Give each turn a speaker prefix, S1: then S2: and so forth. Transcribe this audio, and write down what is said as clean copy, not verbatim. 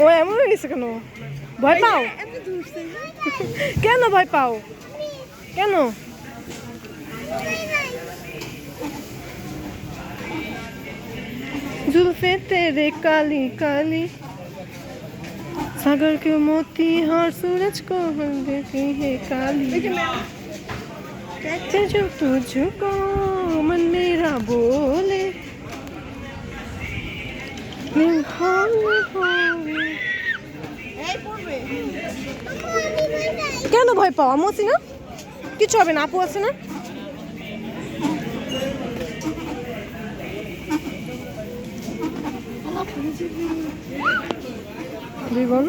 S1: ও এমন হয়ে গেছে কেন? ভয় পাও? কেন ভয় পাও? কেন? जुल्फे तेरे काली काली सागर के मोती हर सूरज को हम देखी है काली जो तुझको मन मेरा बोले কেন ভয় পাও? আমি আছি না, কিছু হবে না, আপু আছে না। জীবন